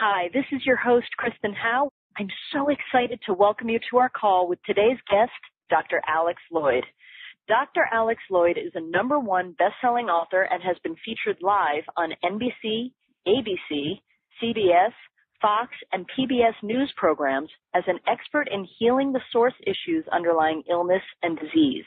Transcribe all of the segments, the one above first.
Hi, this is your host, Kristen Howe. I'm so excited to welcome you to our call with today's guest, Dr. Alex Lloyd. Dr. Alex Lloyd is a #1 best-selling author and has been featured live on NBC, ABC, CBS, Fox, and PBS news programs as an expert in healing the source issues underlying illness and disease.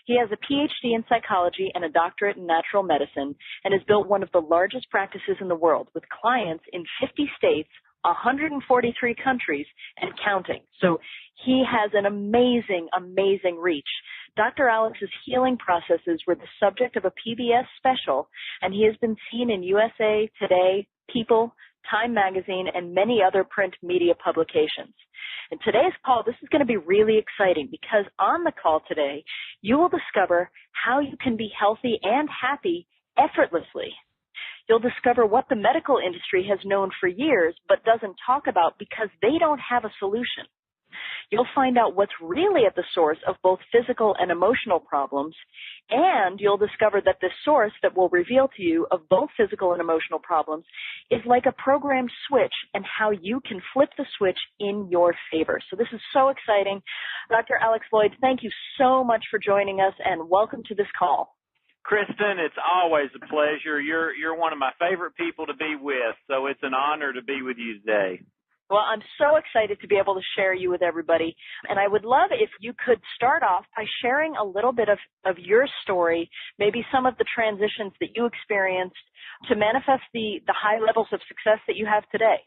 He has a PhD in psychology and a doctorate in natural medicine and has built one of the largest practices in the world with clients in 50 states, 143 countries, and counting. So he has an amazing, amazing reach. Dr. Alex's healing processes were the subject of a PBS special, and he has been seen in USA Today, People, Time Magazine, and many other print media publications. In today's call, this is going to be really exciting because on the call today, you will discover how you can be healthy and happy effortlessly. You'll discover what the medical industry has known for years but doesn't talk about because they don't have a solution. You'll find out what's really at the source of both physical and emotional problems, and you'll discover that this source that will reveal to you of both physical and emotional problems is like a programmed switch and how you can flip the switch in your favor. So this is so exciting. Dr. Alex Lloyd, thank you so much for joining us, and welcome to this call. Kristen, it's always a pleasure. You're one of my favorite people to be with, so it's an honor to be with you today. Well, I'm so excited to be able to share you with everybody, and I would love if you could start off by sharing a little bit of your story, maybe some of the transitions that you experienced to manifest the high levels of success that you have today.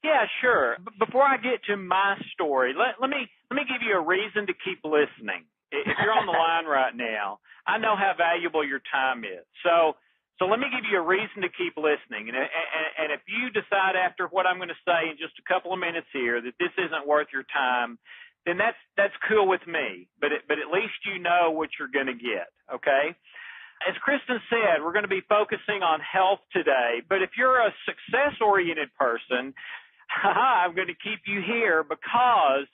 Yeah, sure. Before I get to my story, let me give you a reason to keep listening. If you're on the line right now, I know how valuable your time is. So let me give you a reason to keep listening. And if you decide after what I'm going to say in just a couple of minutes here that this isn't worth your time, then that's cool with me. But at least you know what you're going to get, okay? As Kristen said, we're going to be focusing on health today. But if you're a success-oriented person, I'm going to keep you here because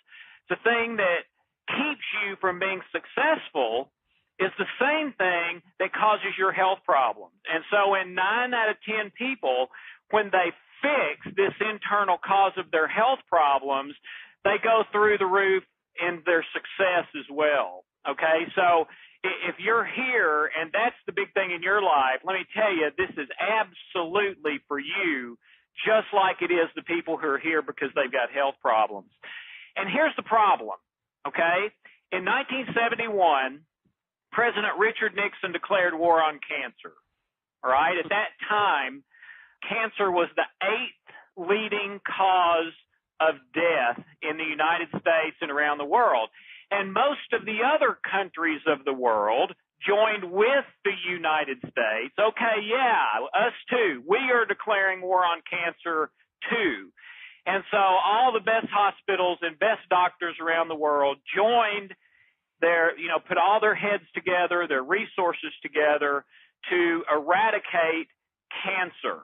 the thing that keeps you from being successful is the same thing that causes your health problems. And so in 9 out of 10 people, when they fix this internal cause of their health problems, they go through the roof in their success as well. Okay? So if you're here and that's the big thing in your life, let me tell you, this is absolutely for you, just like it is the people who are here because they've got health problems. And here's the problem, okay? In 1971, President Richard Nixon declared war on cancer. All right? At that time, cancer was the 8th leading cause of death in the United States and around the world. And most of the other countries of the world joined with the United States. Okay, yeah, us too. We are declaring war on cancer too. And so all the best hospitals and best doctors around the world joined put all their heads together, their resources together to eradicate cancer,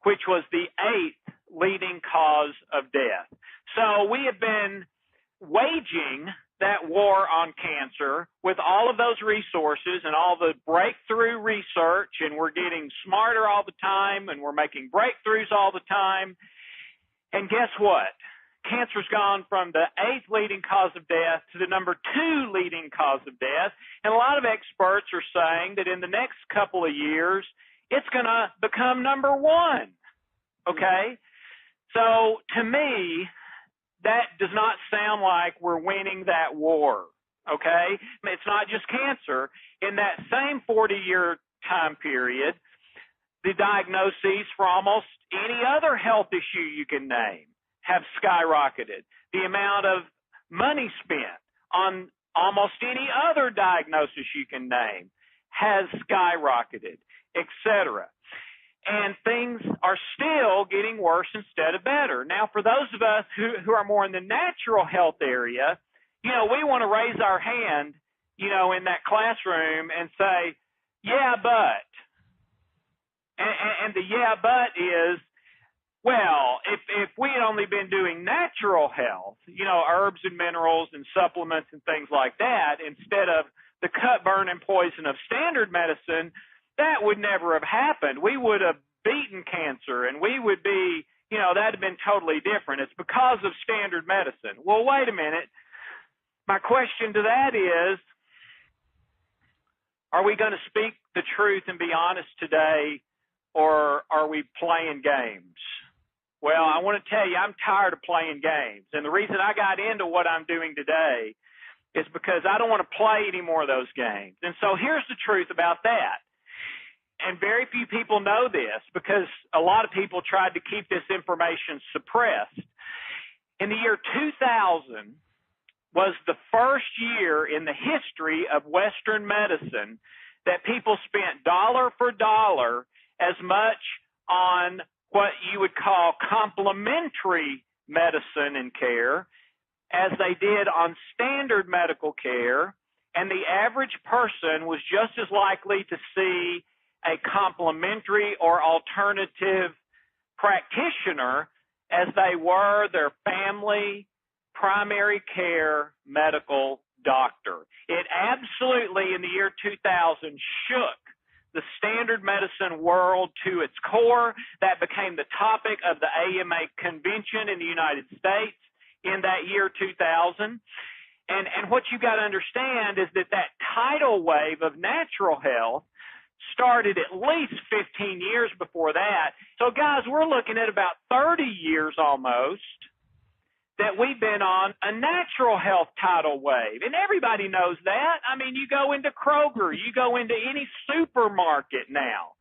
which was the 8th leading cause of death. So we have been waging that war on cancer with all of those resources and all the breakthrough research, and we're getting smarter all the time, and we're making breakthroughs all the time. And guess what? Cancer's gone from the 8th leading cause of death to the number 2 leading cause of death. And a lot of experts are saying that in the next couple of years, it's going to become number 1. Okay? So to me, that does not sound like we're winning that war. Okay? It's not just cancer. In that same 40-year time period, the diagnoses for almost any other health issue you can name have skyrocketed. The amount of money spent on almost any other diagnosis you can name has skyrocketed, etc. And things are still getting worse instead of better. Now, for those of us who are more in the natural health area, we want to raise our hand, in that classroom and say, yeah, but. And the yeah, but is, well, if we had only been doing natural health, herbs and minerals and supplements and things like that, instead of the cut, burn, and poison of standard medicine, that would never have happened. We would have beaten cancer, and we would be that'd have been totally different. It's because of standard medicine. Well, wait a minute. My question to that is, are we going to speak the truth and be honest today, or are we playing games? Well, I want to tell you, I'm tired of playing games. And the reason I got into what I'm doing today is because I don't want to play any more of those games. And so here's the truth about that. And very few people know this because a lot of people tried to keep this information suppressed. In the year 2000 was the first year in the history of Western medicine that people spent dollar for dollar as much on what you would call complementary medicine and care as they did on standard medical care, and the average person was just as likely to see a complementary or alternative practitioner as they were their family primary care medical doctor. It absolutely, in the year 2000, shook the standard medicine world to its core. That became the topic of the AMA convention in the United States in that year 2000. And what you got to understand is that tidal wave of natural health started at least 15 years before that. So, guys, we're looking at about 30 years almost that we've been on a natural health tidal wave. And everybody knows that. I mean, you go into Kroger, you go into any supermarket now,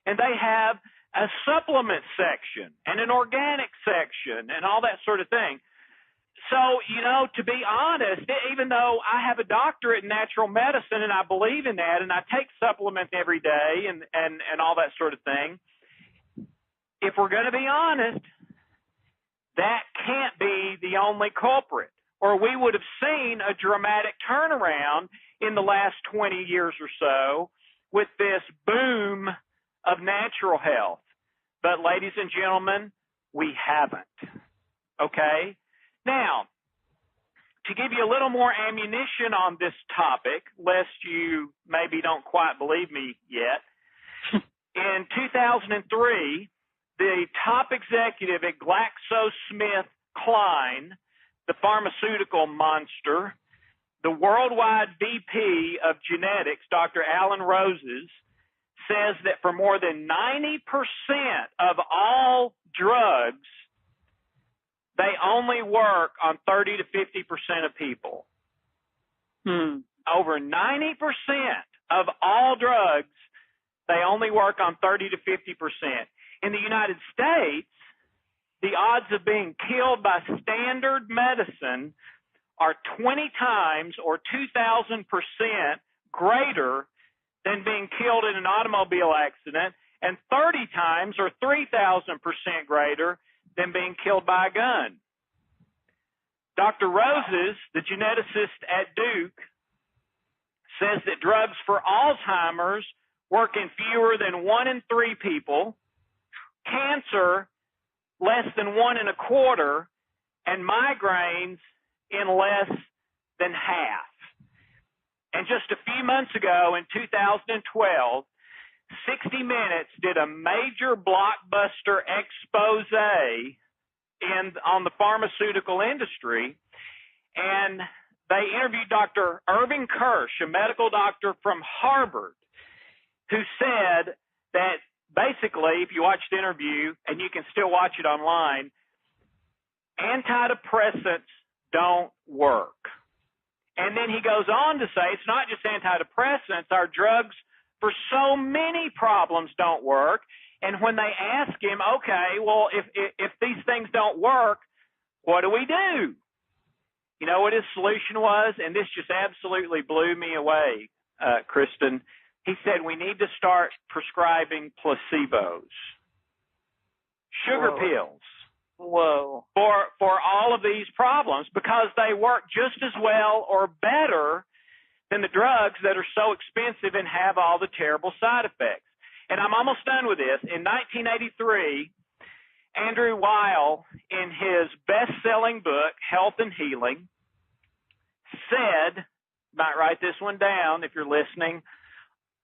and they have a supplement section and an organic section and all that sort of thing. So, to be honest, even though I have a doctorate in natural medicine and I believe in that and I take supplements every day and all that sort of thing, if we're going to be honest, that can't be the only culprit, or we would have seen a dramatic turnaround in the last 20 years or so with this boom of natural health. But, ladies and gentlemen, we haven't. Okay? Now, to give you a little more ammunition on this topic, lest you maybe don't quite believe me yet, in 2003, the top executive at GlaxoSmithKline, the pharmaceutical monster, the worldwide VP of genetics, Dr. Alan Roses, says that for more than 90% of all drugs, they only work on 30 to 50% of people. Over 90% of all drugs, they only work on 30 to 50%. In the United States, the odds of being killed by standard medicine are 20 times or 2,000% greater than being killed in an automobile accident, and 30 times or 3,000% greater than being killed by a gun. Dr. Roses, the geneticist at Duke, says that drugs for Alzheimer's work in fewer than 1 in 3 people, cancer less than 1 in a quarter, and migraines in less than half. And just a few months ago in 2012, 60 Minutes did a major blockbuster expose on the pharmaceutical industry, and they interviewed Dr. Irving Kirsch, a medical doctor from Harvard, who said that basically, if you watch the interview, and you can still watch it online, antidepressants don't work. And then he goes on to say it's not just antidepressants, our drugs for so many problems don't work. And when they ask him, okay, well, if these things don't work, what do we do? You know what his solution was? And this just absolutely blew me away, Kristen. He said we need to start prescribing placebos, sugar pills. Whoa. For all of these problems, because they work just as well or better than the drugs that are so expensive and have all the terrible side effects. And I'm almost done with this. In 1983, Andrew Weil, in his best-selling book, Health and Healing, said, might write this one down if you're listening,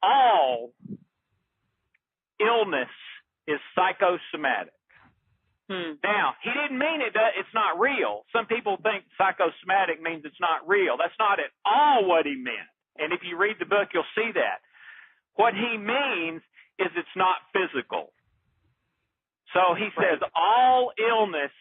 all illness is psychosomatic. Now, he didn't mean it's not real. Some people think psychosomatic means it's not real. That's not at all what he meant. And if you read the book, you'll see that. What he means is it's not physical. So he says all illness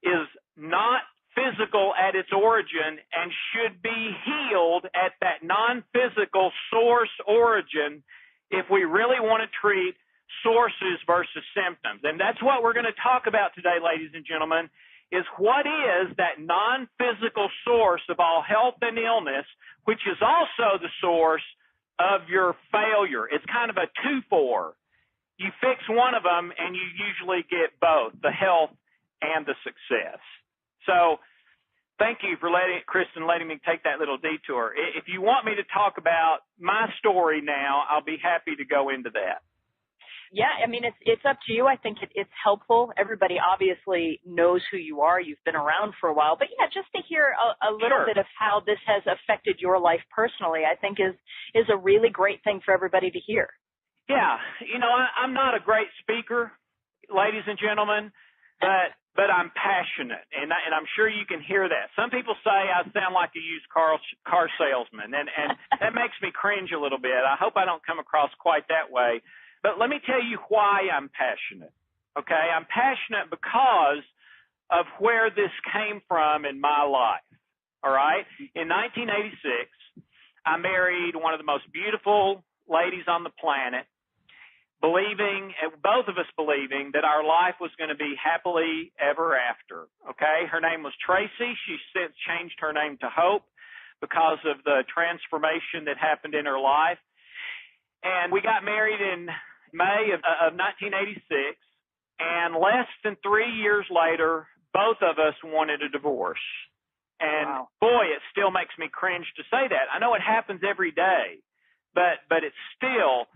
is not physical at its origin and should be healed at that non-physical source origin if we really want to treat sources versus symptoms. And that's what we're going to talk about today, ladies and gentlemen, is what is that non-physical source of all health and illness, which is also the source of your failure. It's kind of a 2-for. You fix one of them and you usually get both, the health and the success. So thank you for Kristen letting me take that little detour. If you want me to talk about my story now, I'll be happy to go into that. Yeah, I mean, it's up to you. I think it's helpful. Everybody obviously knows who you are. You've been around for a while. But, yeah, just to hear a little bit of how this has affected your life personally, I think is a really great thing for everybody to hear. Yeah. You know, I'm not a great speaker, ladies and gentlemen, but I'm passionate, and I'm sure you can hear that. Some people say I sound like a used car salesman, and that makes me cringe a little bit. I hope I don't come across quite that way. But let me tell you why I'm passionate, okay? I'm passionate because of where this came from in my life, all right? In 1986, I married one of the most beautiful ladies on the planet, both of us believing that our life was going to be happily ever after, okay? Her name was Tracy. She's since changed her name to Hope because of the transformation that happened in her life. And we got married in May of 1986, and less than 3 years later, both of us wanted a divorce. And boy, it still makes me cringe to say that. I know it happens every day, but it still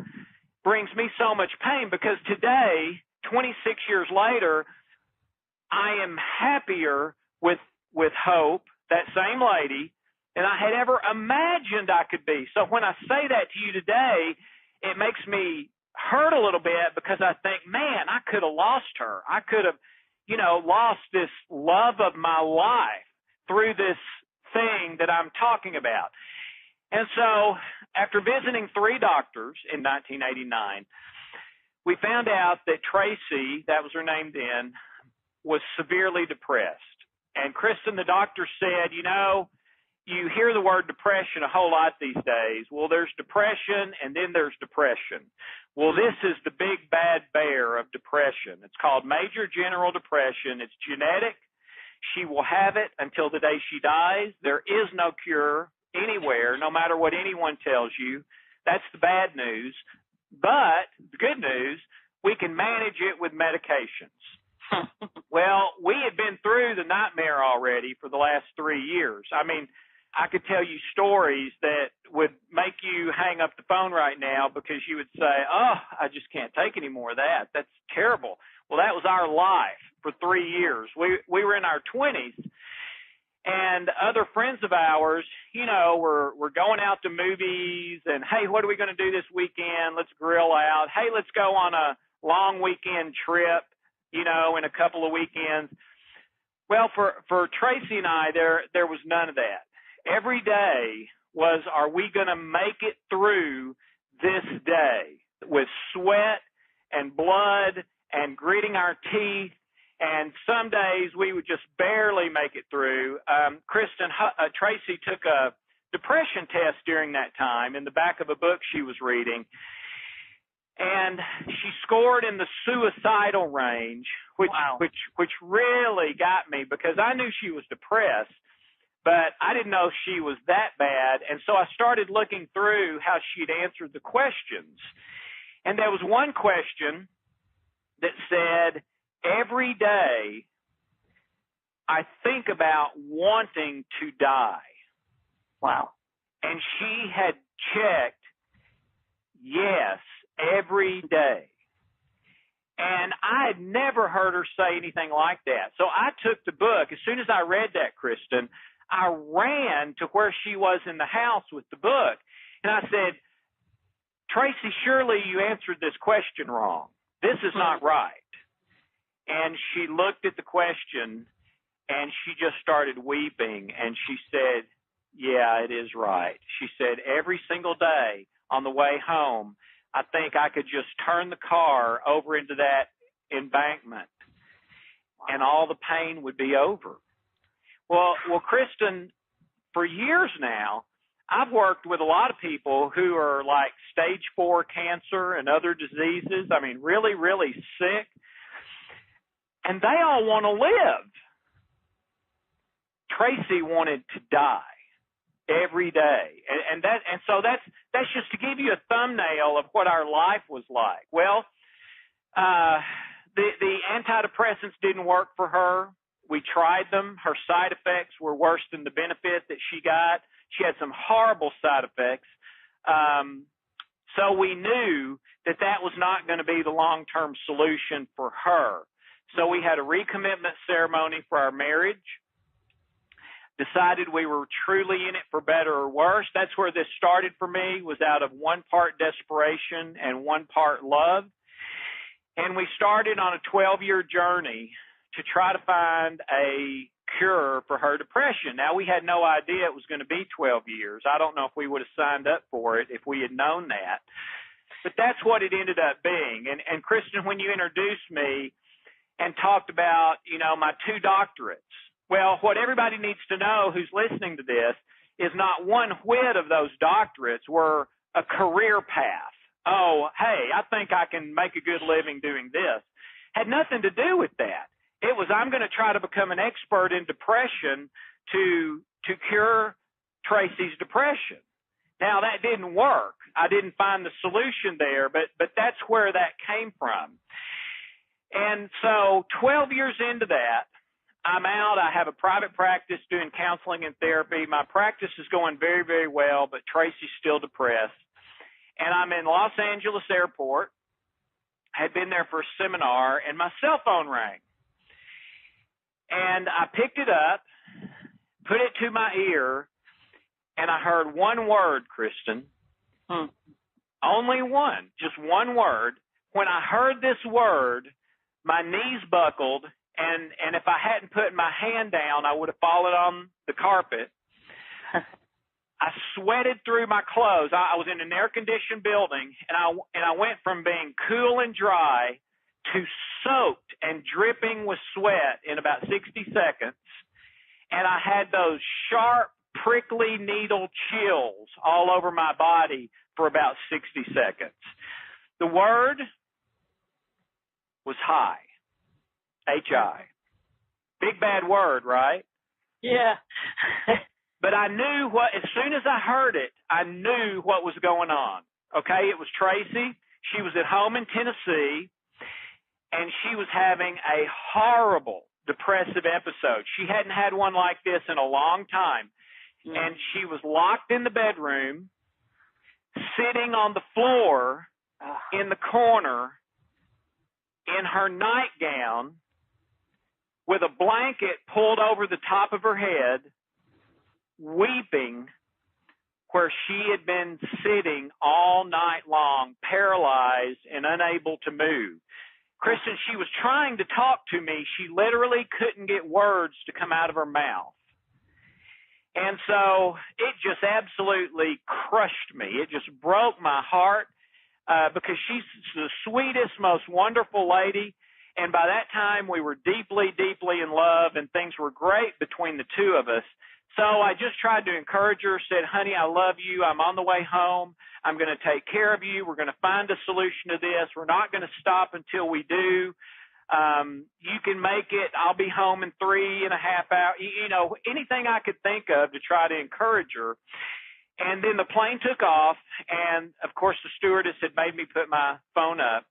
brings me so much pain because today, 26 years later, I am happier with Hope, that same lady, than I had ever imagined I could be. So when I say that to you today, it makes me hurt a little bit because I think, man, I could have lost her. I could have, lost this love of my life through this thing that I'm talking about. And so after visiting 3 doctors in 1989, we found out that Tracy, that was her name then, was severely depressed. And Kristen, the doctor said, you hear the word depression a whole lot these days. Well, there's depression and then there's depression. Well, this is the big bad bear of depression. It's called major general depression. It's genetic. She will have it until the day she dies. There is no cure anywhere, no matter what anyone tells you. That's the bad news. But the good news, we can manage it with medications. Well, we had been through the nightmare already for the last 3 years. I mean, I could tell you stories that would make you hang up the phone right now because you would say, oh, I just can't take any more of that. That's terrible. Well, that was our life for 3 years. We were in our 20s, and other friends of ours, were going out to movies and, hey, what are we going to do this weekend? Let's grill out. Hey, let's go on a long weekend trip, in a couple of weekends. Well, for Tracy and I, there was none of that. Every day was, are we going to make it through this day with sweat and blood and gritting our teeth? And some days we would just barely make it through. Tracy took a depression test during that time in the back of a book she was reading. And she scored in the suicidal range, which really got me because I knew she was depressed, but I didn't know she was that bad. And so I started looking through how she'd answered the questions. And there was one question that said, every day I think about wanting to die. Wow. And she had checked yes every day. And I had never heard her say anything like that. So I took the book. As soon as I read that, Kristen, I ran to where she was in the house with the book. And I said, Tracy, surely you answered this question wrong. This is not right. And she looked at the question, and she just started weeping, and she said, yeah, it is right. She said, every single day on the way home, I think I could just turn the car over into that embankment, and all the pain would be over. Well, Kristen, for years now, I've worked with a lot of people who are like stage 4 cancer and other diseases. I mean, really, really sick. And they all want to live. Tracy wanted to die every day. And so that's just to give you a thumbnail of what our life was like. Well, the antidepressants didn't work for her. We tried them. Her side effects were worse than the benefit that she got. She had some horrible side effects. So we knew that was not going to be the long-term solution for her. So we had a recommitment ceremony for our marriage, decided we were truly in it for better or worse. That's where this started for me, was out of one part desperation and one part love. And we started on a 12-year journey to try to find a cure for her depression. Now, we had no idea it was going to be 12 years. I don't know if we would have signed up for it if we had known that. But that's what it ended up being. And Kristen, when you introduced me and talked about, my 2 doctorates, well, what everybody needs to know who's listening to this is not one whit of those doctorates were a career path. Oh, hey, I think I can make a good living doing this. Had nothing to do with that. It was, I'm going to try to become an expert in depression to cure Tracy's depression. Now, that didn't work. I didn't find the solution there, but that's where that came from. And so 12 years into that, I'm out. I have a private practice doing counseling and therapy. My practice is going very, very well, but Tracy's still depressed. And I'm in Los Angeles Airport. I had been there for a seminar, and my cell phone rang. And I picked it up, put it to my ear, and I heard one word, Kristen. Only one, just one word. When I heard this word, my knees buckled, and if I hadn't put my hand down, I would have fallen on the carpet. I sweated through my clothes. I was in an air-conditioned building, and I went from being cool and dry to soaked and dripping with sweat in about 60 seconds. And I had those sharp, prickly needle chills all over my body for about 60 seconds. The word was high. H-I. Big bad word, right? Yeah. But I knew as soon as I heard it, I knew what was going on. Okay, it was Tracy. She was at home in Tennessee, and she was having a horrible depressive episode. She hadn't had one like this in a long time. And she was locked in the bedroom, sitting on the floor in the corner in her nightgown with a blanket pulled over the top of her head, weeping where she had been sitting all night long, paralyzed and unable to move. Kristen, she was trying to talk to me. She literally couldn't get words to come out of her mouth. And so it just absolutely crushed me. It just broke my heart because she's the sweetest, most wonderful lady. And by that time, we were deeply, deeply in love, and things were great between the two of us. So I just tried to encourage her, said, honey, I love you. I'm on the way home. I'm going to take care of you. We're going to find a solution to this. We're not going to stop until we do. You can make it. I'll be home in 3.5 hours. Anything I could think of to try to encourage her. And then the plane took off, and, of course, the stewardess had made me put my phone up.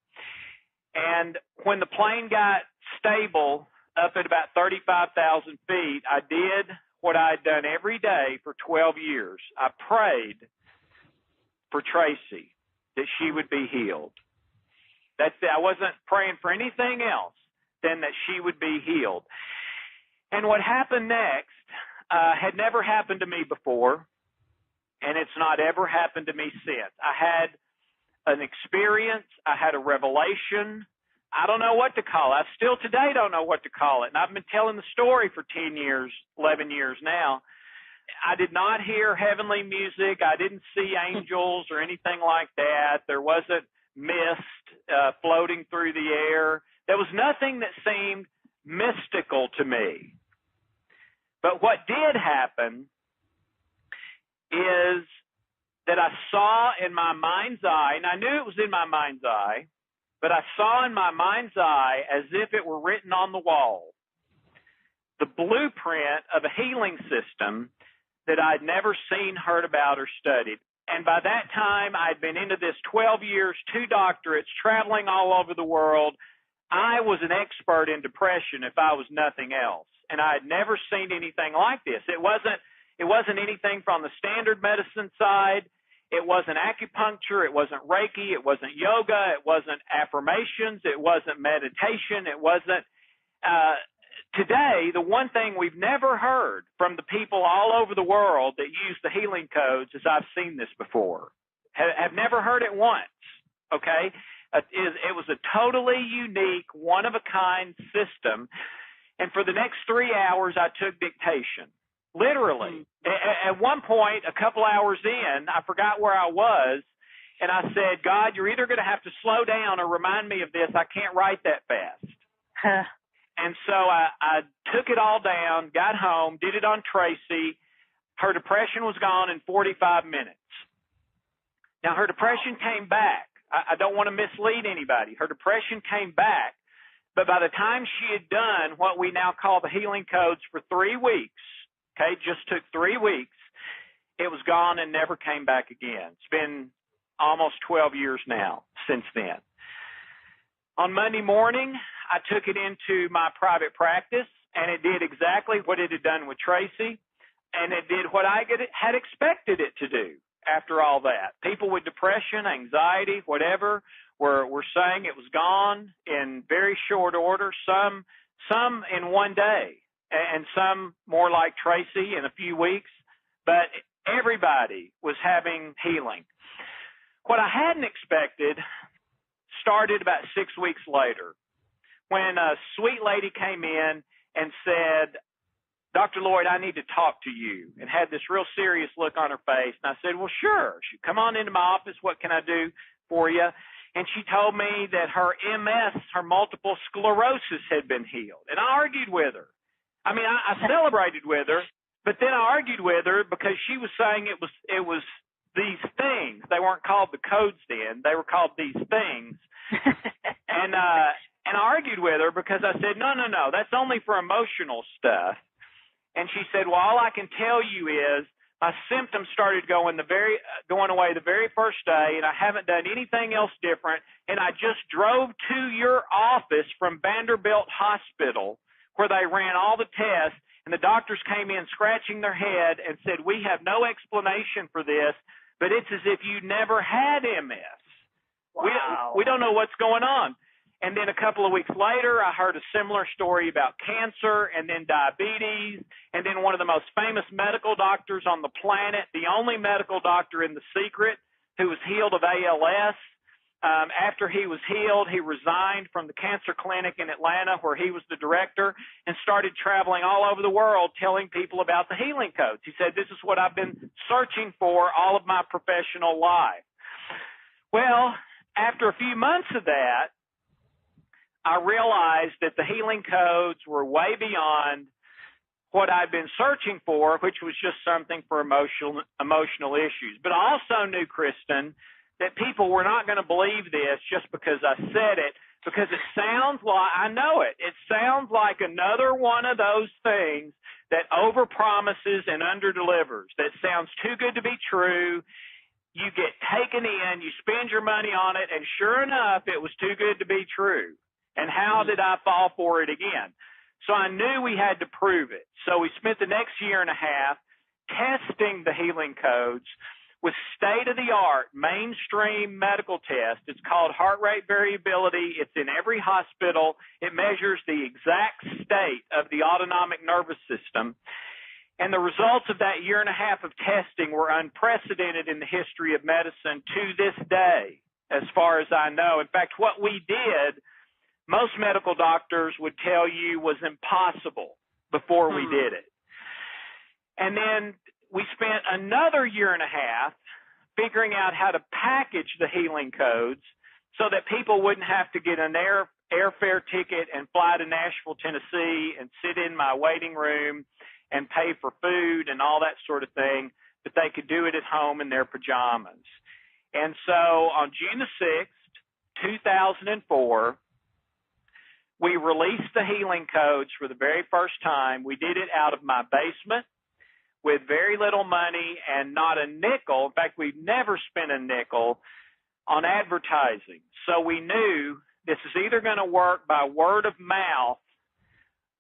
And when the plane got stable up at about 35,000 feet, I did what I'd done every day for 12 years. I prayed for Tracy that she would be healed. That's it. I wasn't praying for anything else than that she would be healed. And what happened next had never happened to me before, and it's not ever happened to me since. I had an experience. I had a revelation. I don't know what to call it. I still today don't know what to call it. And I've been telling the story for 10 years, 11 years now. I did not hear heavenly music. I didn't see angels or anything like that. There wasn't mist floating through the air. There was nothing that seemed mystical to me. But what did happen is that I saw in my mind's eye, and I knew it was in my mind's eye, but I saw in my mind's eye as if it were written on the wall, the blueprint of a healing system that I'd never seen, heard about, or studied. And by that time, I'd been into this 12 years, 2 doctorates, traveling all over the world. I was an expert in depression if I was nothing else. And I had never seen anything like this. It wasn't anything from the standard medicine side. It wasn't acupuncture. It wasn't Reiki. It wasn't yoga. It wasn't affirmations. It wasn't meditation. It wasn't. Today, the one thing we've never heard from the people all over the world that use the healing codes is I've seen this before. Have never heard it once, okay? It was a totally unique, one-of-a-kind system. And for the next 3 hours, I took dictation. Literally. At one point, a couple hours in, I forgot where I was, and I said, God, you're either going to have to slow down or remind me of this. I can't write that fast. And so I took it all down, got home, did it on Tracy. Her depression was gone in 45 minutes. Now, her depression came back. I don't want to mislead anybody. Her depression came back, but by the time she had done what we now call the healing codes for 3 weeks, okay, just took 3 weeks, it was gone and never came back again. It's been almost 12 years now since then. On Monday morning, I took it into my private practice, and it did exactly what it had done with Tracy, and it did what I had expected it to do after all that. People with depression, anxiety, whatever, were saying it was gone in very short order, some in one day, and some more like Tracy in a few weeks, but everybody was having healing. What I hadn't expected started about 6 weeks later, when a sweet lady came in and said, Dr. Lloyd, I need to talk to you, and had this real serious look on her face. And I said, well, sure. She come on into my office. What can I do for you? And she told me that her MS, her multiple sclerosis, had been healed. And I argued with her. I mean, I celebrated with her, but then I argued with her because she was saying it was these things. They weren't called the codes then. They were called these things. And I argued with her because I said, no, that's only for emotional stuff. And she said, well, all I can tell you is my symptoms started going away the very first day, and I haven't done anything else different. And I just drove to your office from Vanderbilt Hospital, where they ran all the tests, and the doctors came in scratching their head and said, we have no explanation for this, but it's as if you never had MS. Wow. We don't know what's going on. And then a couple of weeks later, I heard a similar story about cancer and then diabetes. And then one of the most famous medical doctors on the planet, the only medical doctor in The Secret who was healed of ALS. After he was healed, he resigned from the cancer clinic in Atlanta where he was the director and started traveling all over the world telling people about the healing codes. He said, this is what I've been searching for all of my professional life. Well, after a few months of that, I realized that the healing codes were way beyond what I'd been searching for, which was just something for emotional issues. But I also knew, Kristen, that people were not going to believe this just because I said it, because it sounds like, I know it sounds like another one of those things that overpromises and underdelivers, that sounds too good to be true. You get taken in, you spend your money on it, and sure enough, it was too good to be true. And how did I fall for it again? So I knew we had to prove it. So we spent the next year and a half testing the healing codes with state-of-the-art mainstream medical tests. It's called heart rate variability. It's in every hospital. It measures the exact state of the autonomic nervous system. And the results of that year and a half of testing were unprecedented in the history of medicine to this day, as far as I know. In fact, what we did most medical doctors would tell you was impossible before we did it. And then we spent another year and a half figuring out how to package the healing codes so that people wouldn't have to get an airfare ticket and fly to Nashville, Tennessee, and sit in my waiting room and pay for food and all that sort of thing, but they could do it at home in their pajamas. And so on June the 6th, 2004, we released the healing codes for the very first time. We did it out of my basement with very little money and not a nickel. In fact, we've never spent a nickel on advertising. So we knew this is either going to work by word of mouth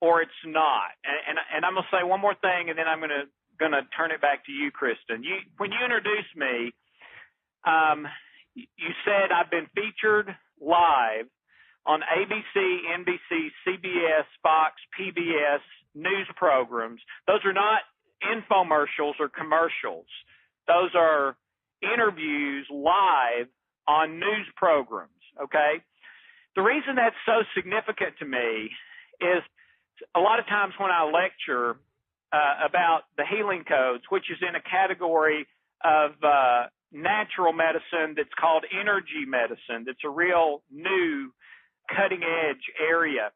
or it's not. And I'm going to say one more thing, and then I'm going to turn it back to you, Kristen. When you introduced me, you said I've been featured live on ABC, NBC, CBS, Fox, PBS news programs. Those are not infomercials or commercials. Those are interviews live on news programs, okay? The reason that's so significant to me is a lot of times when I lecture about the healing codes, which is in a category of natural medicine that's called energy medicine, that's a real new cutting-edge area.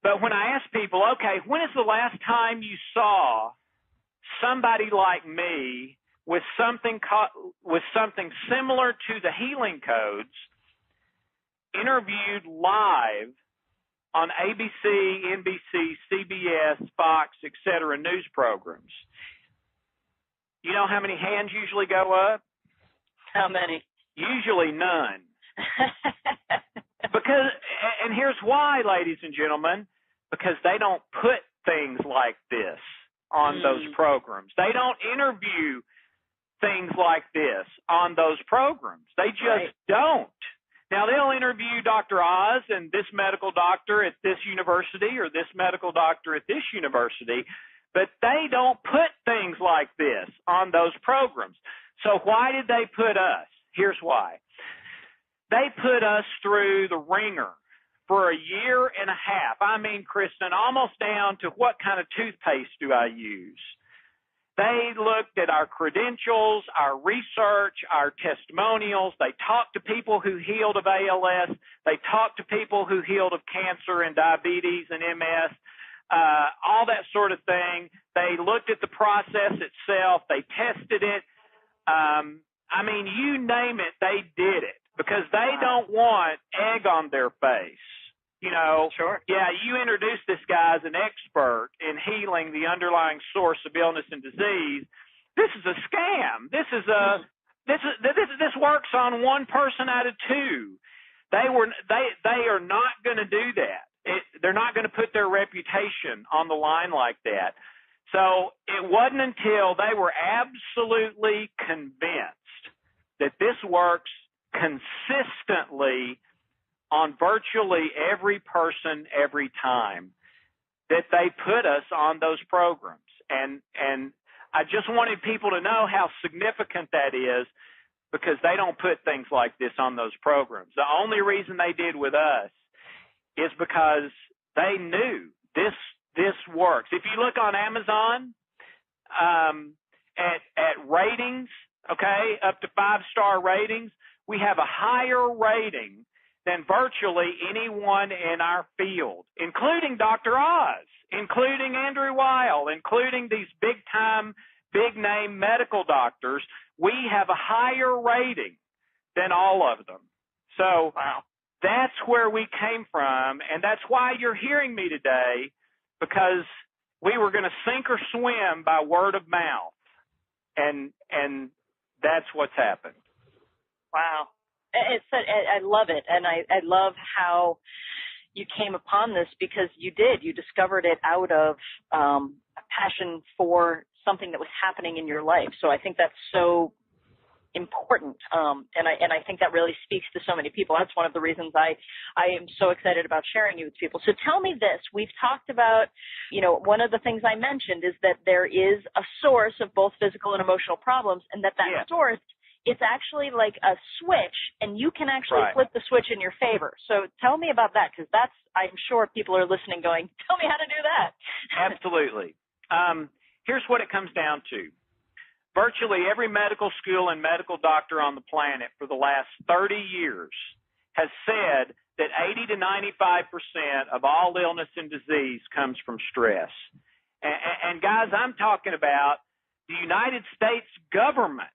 But when I ask people, okay, when is the last time you saw somebody like me with something similar to the healing codes interviewed live on ABC, NBC, CBS, Fox, etc. news programs? You know how many hands usually go up? How many? Usually none. Because, and here's why, ladies and gentlemen, because they don't put things like this on those programs. They don't interview things like this on those programs. They just don't. Now, they'll interview Dr. Oz and this medical doctor at this university or this medical doctor at this university, but they don't put things like this on those programs. So why did they put us? Here's why. They put us through the ringer for a year and a half. I mean, Kristen, almost down to what kind of toothpaste do I use? They looked at our credentials, our research, our testimonials. They talked to people who healed of ALS. They talked to people who healed of cancer and diabetes and MS, all that sort of thing. They looked at the process itself. They tested it. I mean, you name it, they did it because they don't want egg on their face. You know, yeah, you introduced this guy as an expert in healing the underlying source of illness and disease. This is a scam. This works on one person out of two. They are not going to do that. They're not going to put their reputation on the line like that. So it wasn't until they were absolutely convinced that this works consistently on virtually every person every time that they put us on those programs. And I just wanted people to know how significant that is because they don't put things like this on those programs. The only reason they did with us is because they knew this works. If you look on Amazon at ratings, okay, up to 5-star ratings, we have a higher rating than virtually anyone in our field, including Dr. Oz, including Andrew Weil, including these big-time, big-name medical doctors. We have a higher rating than all of them. So that's where we came from, and that's why you're hearing me today, because we were going to sink or swim by word of mouth, and that's what's happened. Wow. I love it, and I love how you came upon this because you did. You discovered it out of a passion for something that was happening in your life. So I think that's so important, and I think that really speaks to so many people. That's one of the reasons I am so excited about sharing you with people. So tell me this. We've talked about, one of the things I mentioned is that there is a source of both physical and emotional problems, and that source it's actually like a switch, and you can actually Right. flip the switch in your favor. So tell me about that, because that's, I'm sure people are listening going, tell me how to do that. Absolutely. Here's what it comes down to. Virtually every medical school and medical doctor on the planet for the last 30 years has said that 80 to 95% of all illness and disease comes from stress. And guys, I'm talking about the United States government,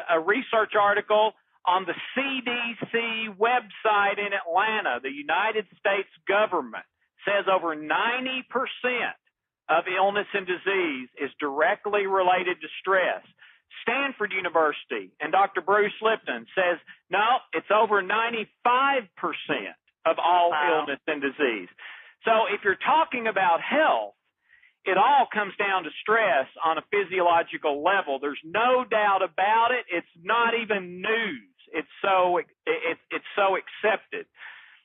a research article on the CDC website in Atlanta. The United States government says over 90% of illness and disease is directly related to stress. Stanford University and Dr. Bruce Lipton says, no, it's over 95% of all illness and disease. So if you're talking about health, it all comes down to stress on a physiological level. There's no doubt about it. It's not even news. It's so accepted.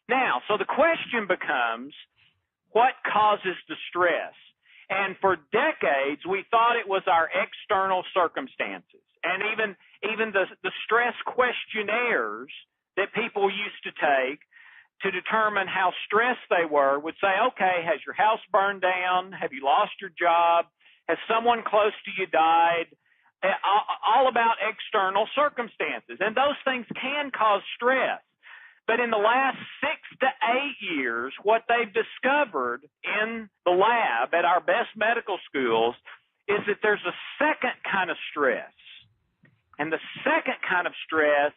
Now, so the question becomes, what causes the stress? And for decades, we thought it was our external circumstances. And even the stress questionnaires that people used to take to determine how stressed they were would say, okay, has your house burned down? Have you lost your job? Has someone close to you died? All about external circumstances. And those things can cause stress. But in the last 6 to 8 years, what they've discovered in the lab at our best medical schools is that there's a second kind of stress. And the second kind of stress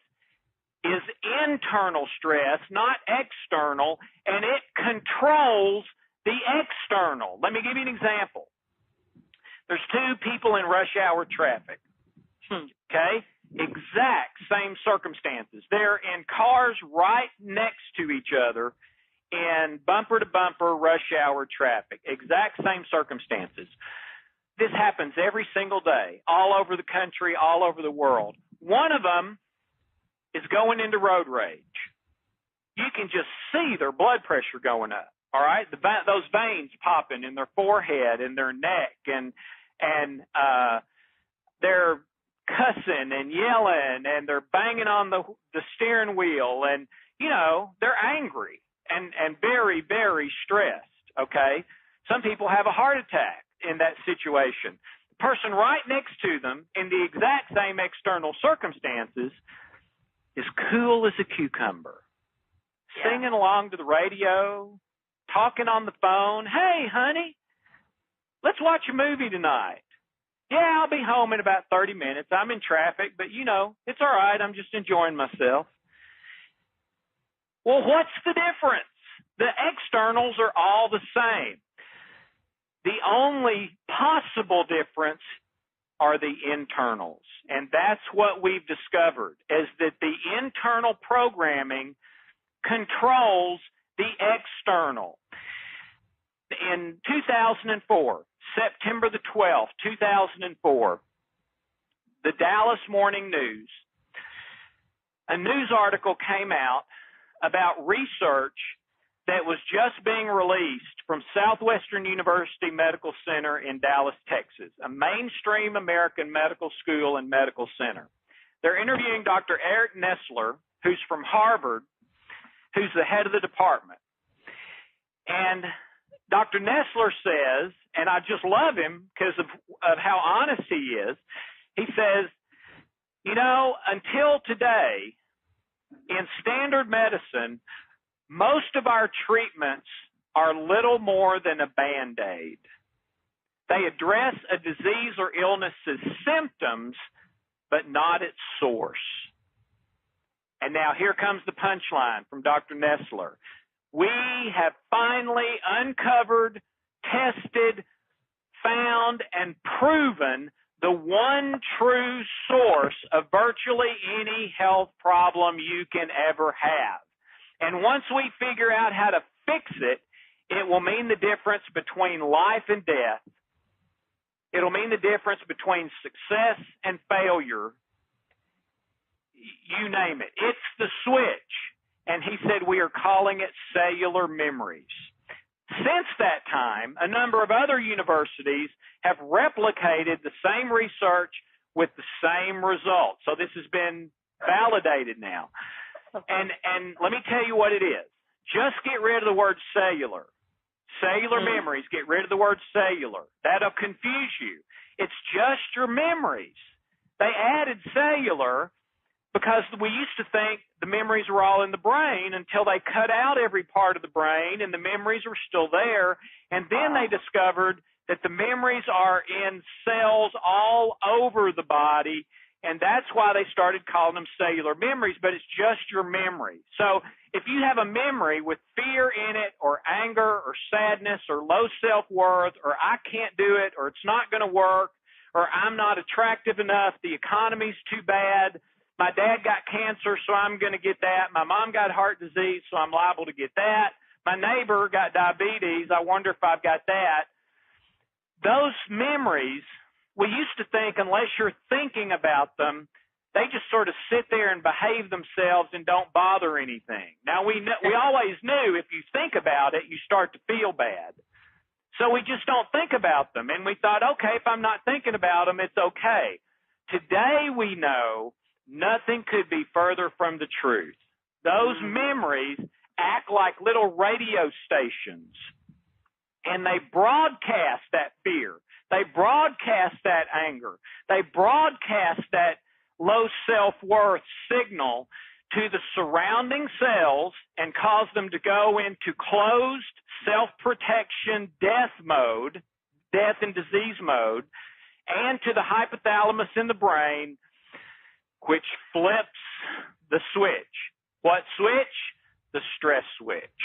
is internal stress, not external, and it controls the external. Let me give you an example. There's two people in rush hour traffic, okay? Exact same circumstances. They're in cars right next to each other in bumper-to-bumper rush hour traffic. Exact same circumstances. This happens every single day, all over the country, all over the world. One of them is going into road rage. You can just see their blood pressure going up, all right? Those veins popping in their forehead and their neck, and they're cussing and yelling, and they're banging on the steering wheel, and, you know, they're angry and very, very stressed, okay? Some people have a heart attack in that situation. The person right next to them in the exact same external circumstances is cool as a cucumber, singing along to the radio, talking on the phone. Hey, honey, let's watch a movie tonight. Yeah, I'll be home in about 30 minutes. I'm in traffic, but, you know, it's all right. I'm just enjoying myself. Well, what's the difference? The externals are all the same. The only possible difference are the internals. And that's what we've discovered, is that the internal programming controls the external. In 2004, September the 12th, 2004, the Dallas Morning News, a news article came out about research that was just being released from Southwestern University Medical Center in Dallas, Texas, a mainstream American medical school and medical center. They're interviewing Dr. Eric Nestler, who's from Harvard, who's the head of the department. And Dr. Nestler says, and I just love him because of how honest he is, he says, you know, until today, in standard medicine, most of our treatments are little more than a Band-Aid. They address a disease or illness's symptoms, but not its source. And now here comes the punchline from Dr. Nestler. We have finally uncovered, tested, found, and proven the one true source of virtually any health problem you can ever have. And once we figure out how to fix it, it will mean the difference between life and death. It'll mean the difference between success and failure. You name it. It's the switch. And he said we are calling it cellular memories. Since that time, a number of other universities have replicated the same research with the same result. So this has been validated now. Okay. And let me tell you what it is. Just get rid of the word cellular. Cellular memories, get rid of the word cellular. That'll confuse you. It's just your memories. They added cellular because we used to think the memories were all in the brain until they cut out every part of the brain and the memories were still there. And then they discovered that the memories are in cells all over the body, and that's why they started calling them cellular memories, but it's just your memory. So if you have a memory with fear in it or anger or sadness or low self-worth or I can't do it or it's not going to work or I'm not attractive enough, the economy's too bad, my dad got cancer, so I'm going to get that, my mom got heart disease, so I'm liable to get that, my neighbor got diabetes, I wonder if I've got that. Those memories, we used to think unless you're thinking about them, they just sort of sit there and behave themselves and don't bother anything. Now, we always knew if you think about it, you start to feel bad. So we just don't think about them. And we thought, okay, if I'm not thinking about them, it's okay. Today we know nothing could be further from the truth. Those memories act like little radio stations, and they broadcast that fear. They broadcast that anger. They broadcast that low self-worth signal to the surrounding cells and cause them to go into closed self-protection death mode, death and disease mode, and to the hypothalamus in the brain, which flips the switch. What switch? The stress switch.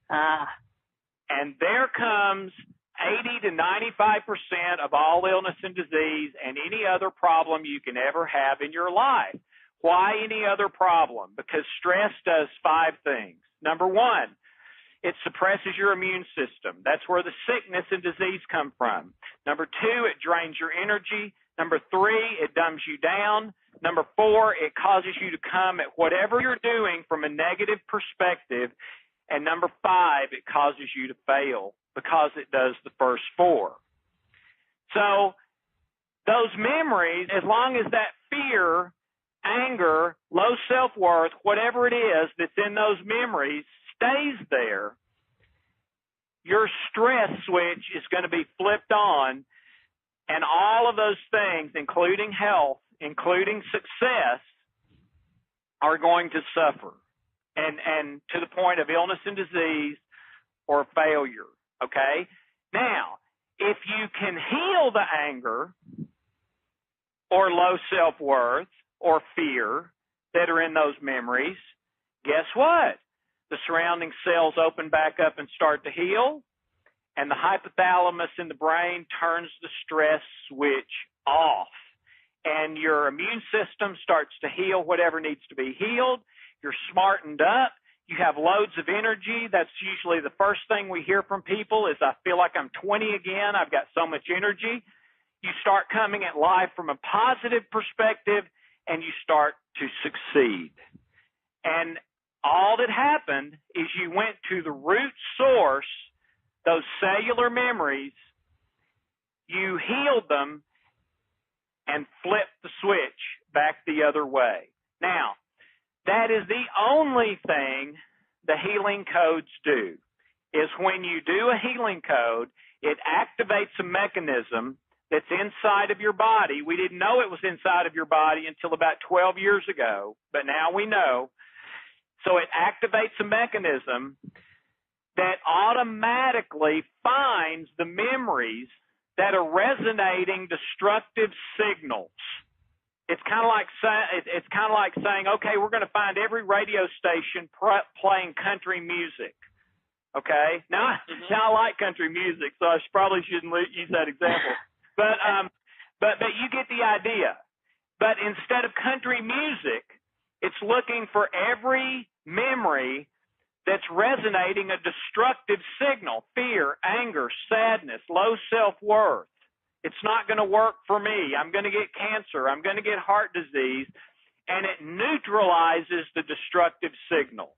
And there comes 80 to 95% of all illness and disease and any other problem you can ever have in your life. Why any other problem? Because stress does 5 things. Number 1, it suppresses your immune system. That's where the sickness and disease come from. Number 2, it drains your energy. Number 3, it dumbs you down. Number 4, it causes you to come at whatever you're doing from a negative perspective. And number 5, it causes you to fail because it does the first 4. So those memories, as long as that fear, anger, low self-worth, whatever it is that's in those memories stays there, your stress switch is going to be flipped on, and all of those things, including health, including success, are going to suffer. And to the point of illness and disease or failure, okay? Now, if you can heal the anger or low self-worth or fear that are in those memories, guess what? The surrounding cells open back up and start to heal, and the hypothalamus in the brain turns the stress switch off, and your immune system starts to heal whatever needs to be healed. You're smartened up. You have loads of energy. That's usually the first thing we hear from people is, I feel like I'm 20 again. I've got so much energy. You start coming at life from a positive perspective, and you start to succeed. And all that happened is you went to the root source, those cellular memories, you healed them, and flipped the switch back the other way. Now, that is the only thing the healing codes do, is when you do a healing code, it activates a mechanism that's inside of your body. We didn't know it was inside of your body until about 12 years ago, but now we know. So it activates a mechanism that automatically finds the memories that are resonating destructive signals. It's kind of like saying, okay, we're going to find every radio station playing country music. Okay, now I like country music, so I probably shouldn't use that example. But you get the idea. But instead of country music, it's looking for every memory that's resonating a destructive signal: fear, anger, sadness, low self-worth. It's not going to work for me. I'm going to get cancer. I'm going to get heart disease. And it neutralizes the destructive signal.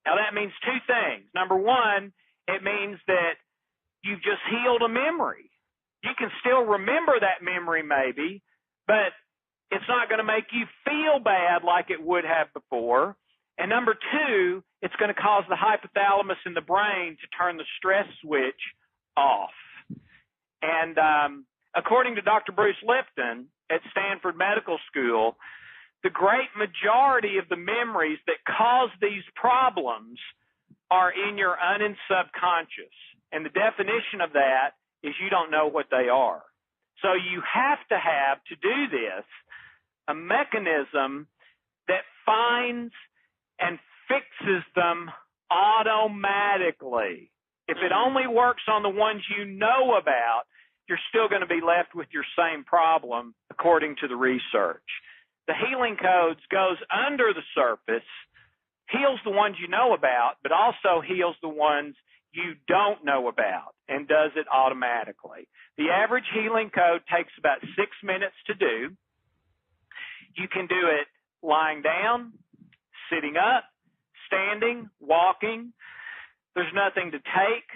Now, that means 2 things. Number 1, it means that you've just healed a memory. You can still remember that memory maybe, but it's not going to make you feel bad like it would have before. And number two, it's going to cause the hypothalamus in the brain to turn the stress switch off. And according to Dr. Bruce Lipton at Stanford Medical School, the great majority of the memories that cause these problems are in your un- and subconscious. And the definition of that is you don't know what they are. So you have to do this, a mechanism that finds and fixes them automatically. If it only works on the ones you know about, you're still going to be left with your same problem, according to the research. The healing codes goes under the surface, heals the ones you know about, but also heals the ones you don't know about, and does it automatically. The average healing code takes about 6 minutes to do. You can do it lying down, sitting up, standing, walking. There's nothing to take.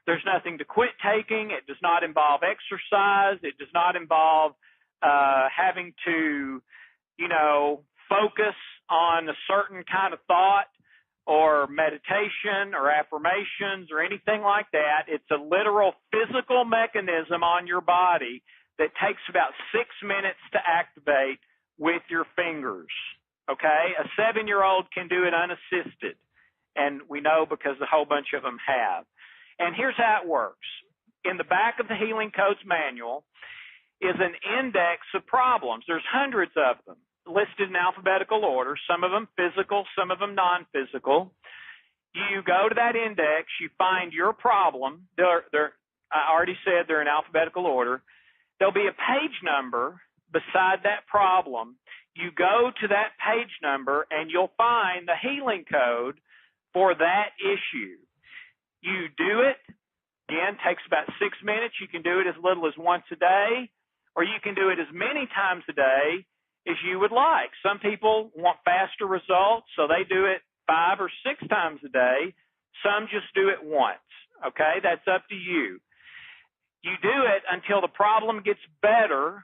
There's nothing to quit taking. It does not involve exercise. It does not involve having to, focus on a certain kind of thought or meditation or affirmations or anything like that. It's a literal physical mechanism on your body that takes about 6 minutes to activate with your fingers. Okay? A 7-year-old can do it unassisted, and we know because a whole bunch of them have. And here's how it works. In the back of the Healing Codes manual is an index of problems. There's hundreds of them listed in alphabetical order, some of them physical, some of them non-physical. You go to that index, you find your problem. I already said they're in alphabetical order. There'll be a page number beside that problem. You go to that page number and you'll find the healing code for that issue. You do it. Again, takes about 6 minutes. You can do it as little as once a day, or you can do it as many times a day as you would like. Some people want faster results, so they do it 5 or 6 times a day. Some just do it once. Okay? That's up to you. You do it until the problem gets better,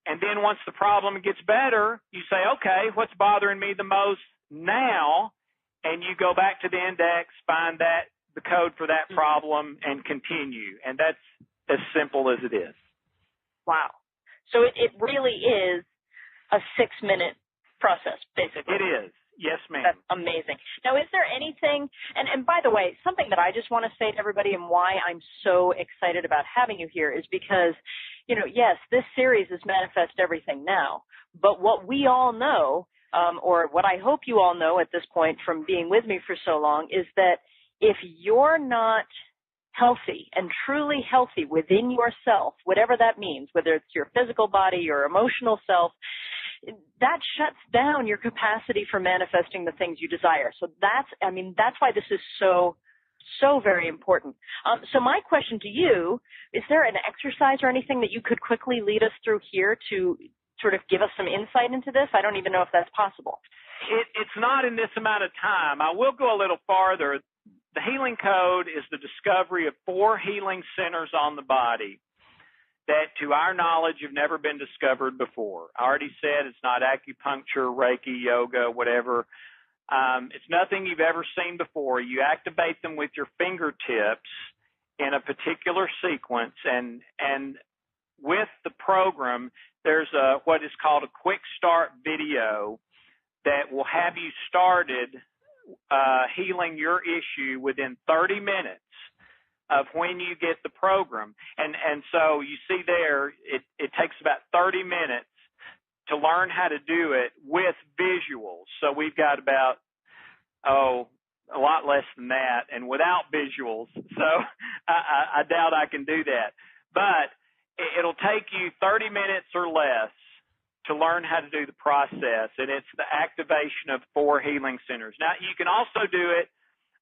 and then once the problem gets better, you say, okay, what's bothering me the most now? And you go back to the index, find the code for that problem, and continue. And that's as simple as it is. Wow. So it really is a 6-minute process, basically. It is. Yes, ma'am. That's amazing. Now, is there anything, and by the way, something that I just want to say to everybody and why I'm so excited about having you here is because, yes, this series is Manifest Everything Now, but what we all know, or what I hope you all know at this point from being with me for so long, is that if you're not healthy and truly healthy within yourself, whatever that means, whether it's your physical body, your emotional self, that shuts down your capacity for manifesting the things you desire. So that's why this is so very important. So my question to you, is there an exercise or anything that you could quickly lead us through here to sort of give us some insight into this? I don't even know if that's possible. It's not in this amount of time. I will go a little farther. The healing code is the discovery of 4 healing centers on the body that, to our knowledge, have never been discovered before. I already said it's not acupuncture, Reiki, yoga, whatever. It's nothing you've ever seen before. You activate them with your fingertips in a particular sequence, and with the program, there's what is called a quick start video that will have you started healing your issue within 30 minutes of when you get the program. And so you see there, it takes about 30 minutes to learn how to do it with visuals. So we've got about, a lot less than that, and without visuals. So I doubt I can do that. But it'll take you 30 minutes or less to learn how to do the process, and it's the activation of 4 healing centers. Now, you can also do it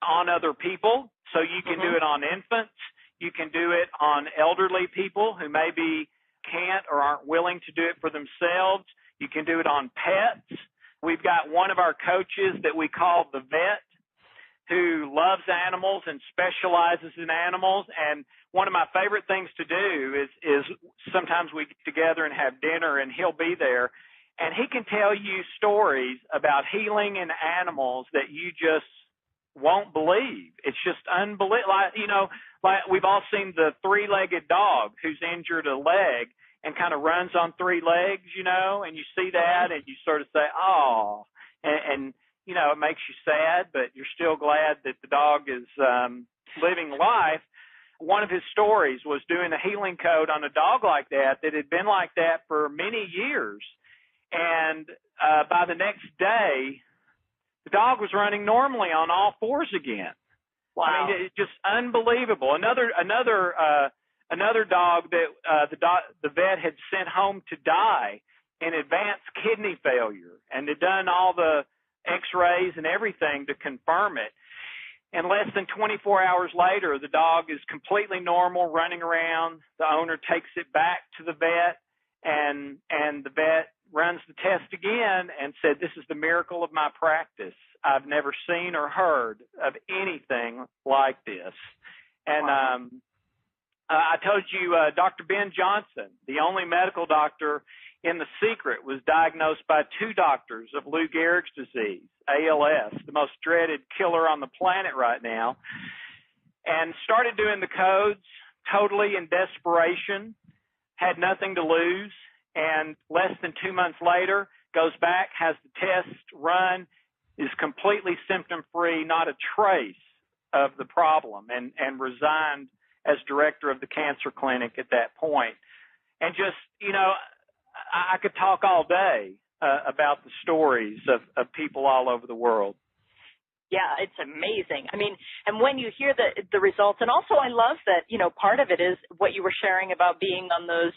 on other people, so you can do it on infants. You can do it on elderly people who maybe can't or aren't willing to do it for themselves. You can do it on pets. We've got one of our coaches that we call the vet, who loves animals and specializes in animals. And one of my favorite things to do is sometimes we get together and have dinner, and he'll be there. And he can tell you stories about healing in animals that you just won't believe. It's just unbelievable. Like we've all seen the three-legged dog who's injured a leg and kind of runs on three legs, and you see that and you sort of say, oh, and it makes you sad, but you're still glad that the dog is living life. One of his stories was doing a healing code on a dog like that had been like that for many years. And by the next day, the dog was running normally on all fours again. Wow. I mean, it's just unbelievable. Another dog that the vet had sent home to die in advanced kidney failure, and had done all the x-rays and everything to confirm it. And less than 24 hours later, the dog is completely normal, running around. The owner takes it back to the vet, and the vet runs the test again and said, this is the miracle of my practice. I've never seen or heard of anything like this. And wow. I told you Dr. Ben Johnson, the only medical doctor in The Secret, was diagnosed by two doctors of Lou Gehrig's disease, ALS, the most dreaded killer on the planet right now, and started doing the codes totally in desperation, had nothing to lose, and less than 2 months later goes back, has the test run, is completely symptom-free, not a trace of the problem, and resigned as director of the cancer clinic at that point. And just, I could talk all day about the stories of people all over the world. Yeah, it's amazing. I mean, and when you hear the results, and also I love that, part of it is what you were sharing about being on those,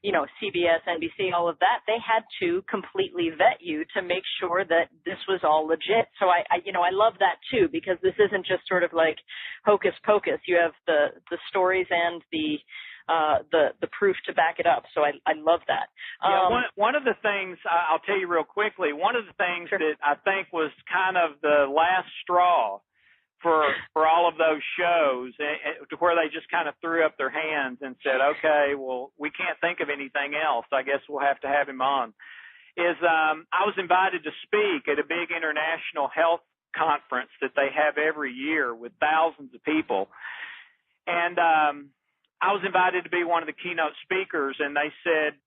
CBS, NBC, all of that. They had to completely vet you to make sure that this was all legit. So I love that too, because this isn't just sort of like hocus pocus. You have the stories and the proof to back it up. So I love that. One of the things I'll tell you real quickly, one of the things Sure. that I think was kind of the last straw for all of those shows, to where they just kind of threw up their hands and said, okay, well, we can't think of anything else. I guess we'll have to have him on, is I was invited to speak at a big international health conference that they have every year with thousands of people. And I was invited to be one of the keynote speakers, and they said,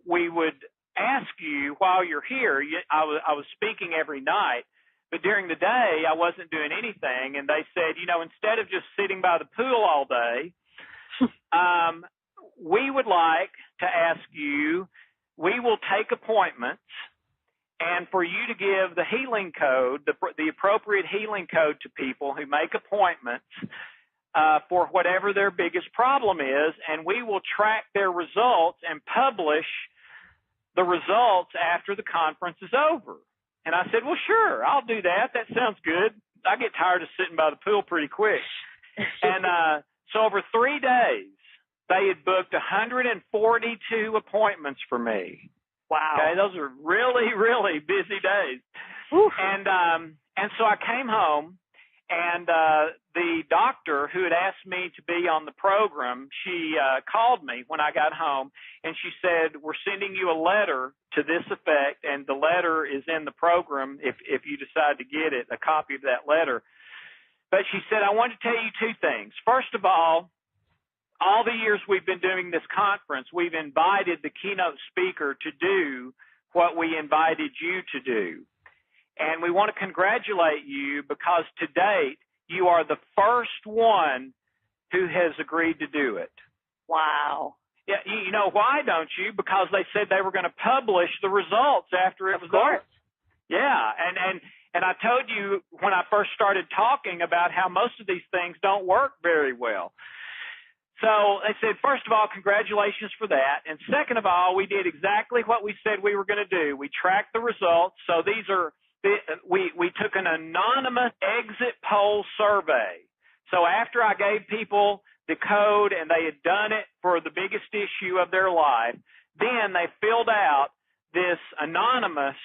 we would ask you while you're here. I was speaking every night, but during the day I wasn't doing anything. And they said, instead of just sitting by the pool all day, we would like to ask you, we will take appointments, and for you to give the healing code, the appropriate healing code to people who make appointments for whatever their biggest problem is, and we will track their results and publish the results after the conference is over. And I said, well, sure, I'll do that. That sounds good. I get tired of sitting by the pool pretty quick. And so over 3 days, they had booked 142 appointments for me. Wow. Okay, those are really, really busy days. Oof. And so I came home, and the doctor who had asked me to be on the program, she called me when I got home, and she said, we're sending you a letter to this effect, and the letter is in the program if you decide to get it, a copy of that letter. But she said, I want to tell you two things. First of all the years we've been doing this conference, we've invited the keynote speaker to do what we invited you to do. And we want to congratulate you because to date, you are the first one who has agreed to do it. Wow. Yeah, you know why, don't you? Because they said they were going to publish the results after it was over. Yeah, and I told you when I first started talking about how most of these things don't work very well. So they said, first of all, congratulations for that. And second of all, we did exactly what we said we were going to do. We tracked the results. So these are we took an anonymous exit poll survey. So after I gave people the code and they had done it for the biggest issue of their life, then they filled out this anonymous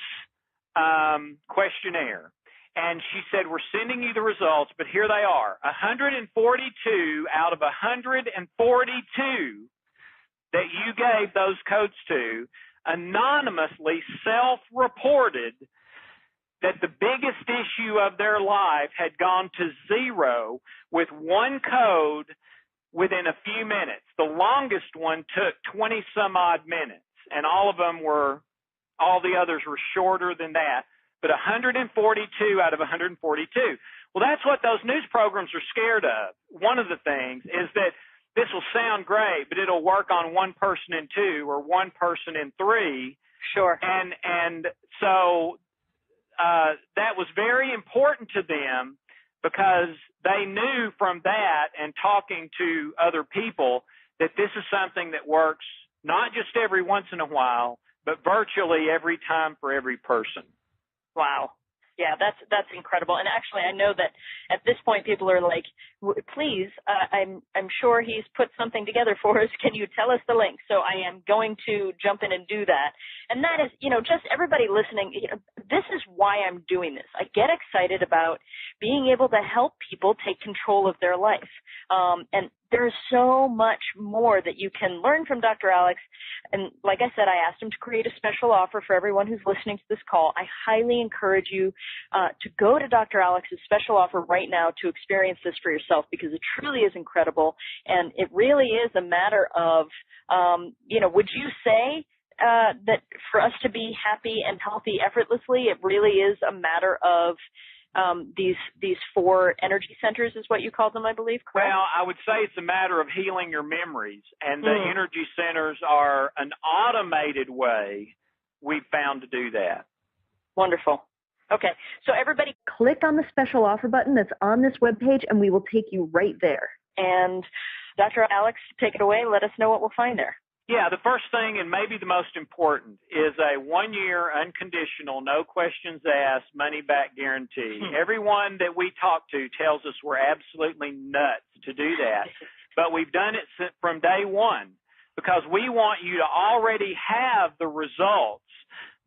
questionnaire. And she said, we're sending you the results, but here they are. 142 out of 142 that you gave those codes to anonymously self-reported that the biggest issue of their life had gone to zero with one code within a few minutes. The longest one took 20 some odd minutes, and all the others were shorter than that, but 142 out of 142. Well, that's what those news programs are scared of. One of the things is that this will sound great, but it'll work on one person in two or one person in three. Sure. And so that was very important to them because they knew from that and talking to other people that this is something that works not just every once in a while, but virtually every time for every person. Wow. Yeah, that's incredible. And actually, I know that at this point, people are like, please, I'm sure he's put something together for us. Can you tell us the link? So I am going to jump in and do that. And that is, just everybody listening, this is why I'm doing this. I get excited about being able to help people take control of their life. And there's so much more that you can learn from Dr. Alex. And like I said, I asked him to create a special offer for everyone who's listening to this call. I highly encourage you to go to Dr. Alex's special offer right now to experience this for yourself, because it truly is incredible. And it really is a matter of, would you say that for us to be happy and healthy effortlessly, it really is a matter of these four energy centers is what you call them, I believe, correct? Well, I would say it's a matter of healing your memories, and the energy centers are an automated way we've found to do that. Wonderful. Okay, so everybody click on the special offer button that's on this webpage, and we will take you right there. And Dr. Alex, take it away. Let us know what we'll find there. Yeah, the first thing, and maybe the most important, is a 1-year unconditional, no questions asked, money-back guarantee. Everyone that we talk to tells us we're absolutely nuts to do that, but we've done it from day one because we want you to already have the results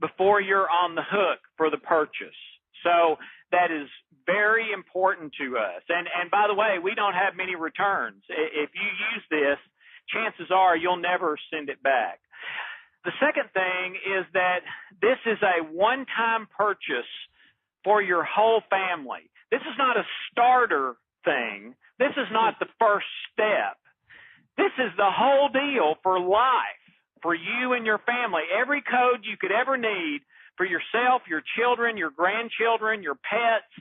before you're on the hook for the purchase. So that is very important to us. And by the way, we don't have many returns. If you use this, chances are you'll never send it back. The second thing is that this is a one-time purchase for your whole family. This is not a starter thing. This is not the first step. This is the whole deal for life, for you and your family. Every code you could ever need for yourself, your children, your grandchildren, your pets,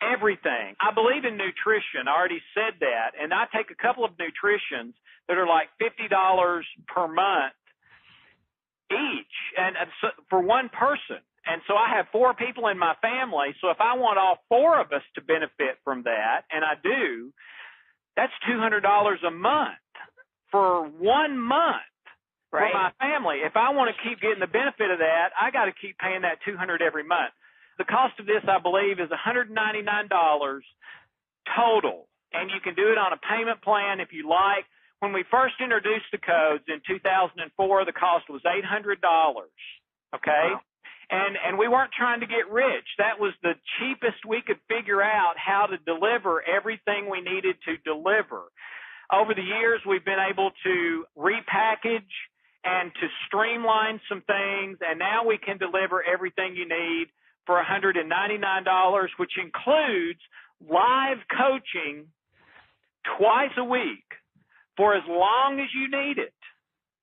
everything. I believe in nutrition. I already said that. And I take a couple of nutritions that are like $50 per month each, and so, for one person. And so I have 4 people in my family. So if I want all 4 of us to benefit from that, and I do, that's $200 a month for 1 month. Right. For my family. If I want to keep getting the benefit of that, I got to keep paying that $200 every month. The cost of this, I believe, is $199 total, and you can do it on a payment plan if you like. When we first introduced the codes in 2004, the cost was $800, okay? Wow. And we weren't trying to get rich. That was the cheapest we could figure out how to deliver everything we needed to deliver. Over the years, we've been able to repackage and to streamline some things, and now we can deliver everything you need for $199, which includes live coaching twice a week for as long as you need it,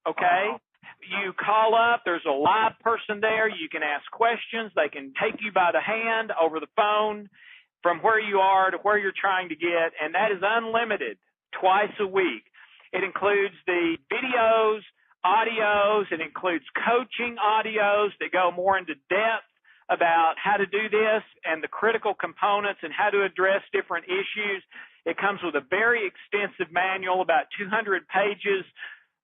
okay? Wow. You call up, there's a live person there, you can ask questions, they can take you by the hand over the phone from where you are to where you're trying to get, and that is unlimited twice a week. It includes the videos, audios, it includes coaching audios that go more into depth about how to do this and the critical components and how to address different issues. It comes with a very extensive manual, about 200 pages,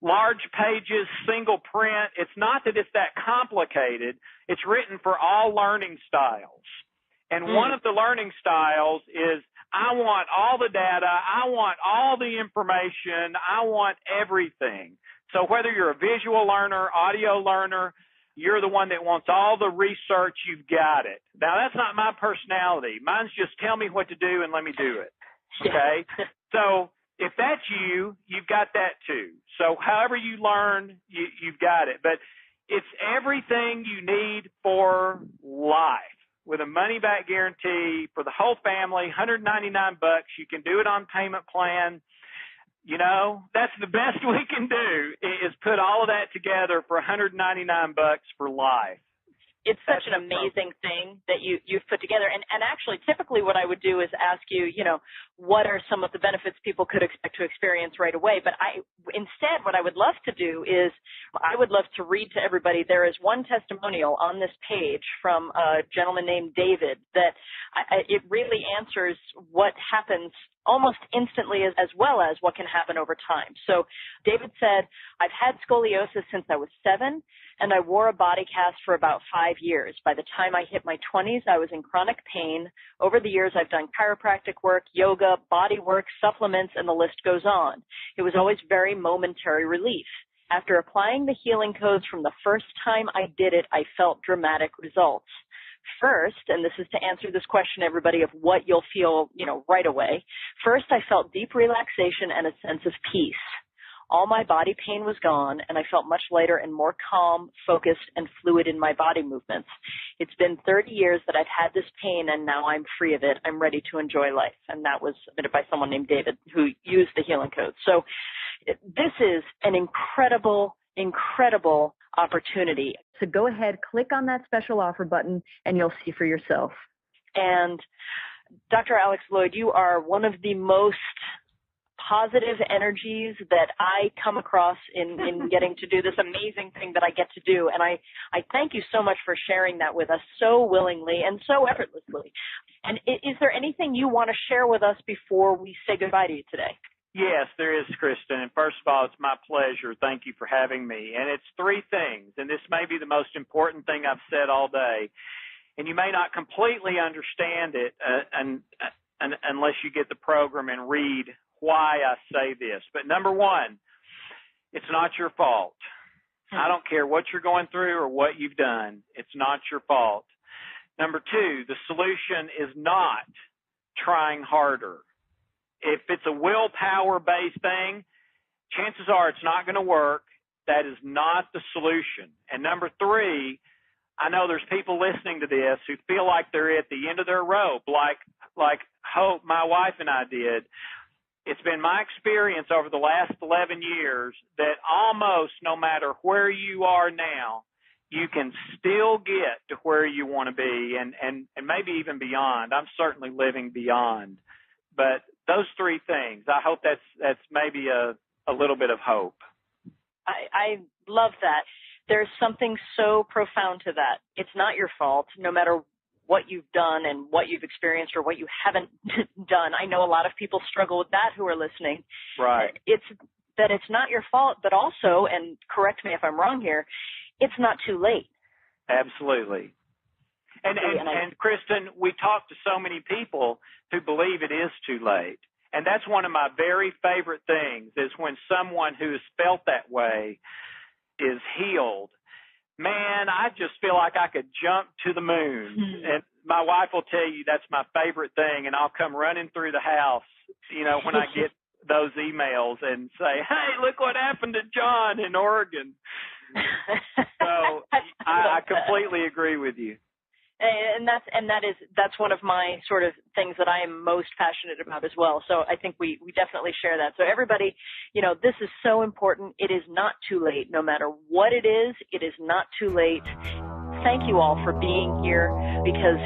large pages, single print. It's not that it's that complicated. It's written for all learning styles. And one of the learning styles is I want all the data, I want all the information, I want everything. So whether you're a visual learner, audio learner, you're the one that wants all the research, you've got it. Now, that's not my personality. Mine's just tell me what to do and let me do it. Okay? So if that's you, you've got that too. So however you learn, you've got it. But it's everything you need for life with a money-back guarantee for the whole family, $199. You can do it on payment plan. You know, that's the best we can do is put all of that together for $199 for life. It's such an amazing thing that you've put together. And actually, typically what I would do is ask you, you know, what are some of the benefits people could expect to experience right away? But instead, what I would love to do is I would love to read to everybody. There is one testimonial on this page from a gentleman named David that it really answers what happens almost instantly as well as what can happen over time. So David said, I've had scoliosis since I was 7, and I wore a body cast for about 5 years. By the time I hit my 20s, I was in chronic pain. Over the years, I've done chiropractic work, yoga, body work, supplements, and the list goes on. It was always very momentary relief. After applying the healing codes from the first time I did it, I felt dramatic results. First, and this is to answer this question, everybody, of what you'll feel, you know, right away. First, I felt deep relaxation and a sense of peace. All my body pain was gone, and I felt much lighter and more calm, focused, and fluid in my body movements. It's been 30 years that I've had this pain, and now I'm free of it. I'm ready to enjoy life. And that was submitted by someone named David who used the healing code. So this is an incredible opportunity. So go ahead, click on that special offer button, and you'll see for yourself. And Dr. Alex Lloyd, you are one of the most positive energies that I come across in getting to do this amazing thing that I get to do. And I thank you so much for sharing that with us so willingly and so effortlessly. And is there anything you want to share with us before we say goodbye to you today? Yes, there is, Kristen. And first of all, it's my pleasure. Thank you for having me. And it's 3 things, and this may be the most important thing I've said all day. And you may not completely understand it unless you get the program and read why I say this. But number 1, it's not your fault. I don't care what you're going through or what you've done. It's not your fault. Number 2, the solution is not trying harder. If it's a willpower-based thing, chances are it's not going to work. That is not the solution. And number 3, I know there's people listening to this who feel like they're at the end of their rope, like Hope, my wife, and I did. It's been my experience over the last 11 years that almost no matter where you are now, you can still get to where you want to be and maybe even beyond. I'm certainly living beyond. But those 3 things, I hope that's maybe a little bit of hope. I love that. There's something so profound to that. It's not your fault, no matter what you've done and what you've experienced or what you haven't done. I know a lot of people struggle with that who are listening. Right. It's that it's not your fault, but also, and correct me if I'm wrong here, it's not too late. Absolutely. And Kristen, we talk to so many people who believe it is too late. And that's one of my very favorite things is when someone who has felt that way is healed. Man, I just feel like I could jump to the moon. And my wife will tell you that's my favorite thing, and I'll come running through the house, you know, when I get those emails and say, hey, look what happened to John in Oregon. So I completely agree with you. And that's one of my sort of things that I am most passionate about as well. So I think we definitely share that. So everybody, you know, this is so important. It is not too late. No matter what it is not too late. Thank you all for being here, because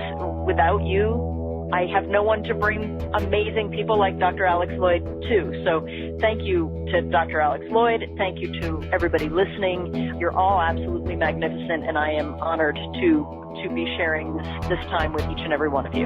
without you, I have no one to bring amazing people like Dr. Alex Lloyd to. So thank you to Dr. Alex Lloyd. Thank you to everybody listening. You're all absolutely magnificent, and I am honored to be sharing this time with each and every one of you.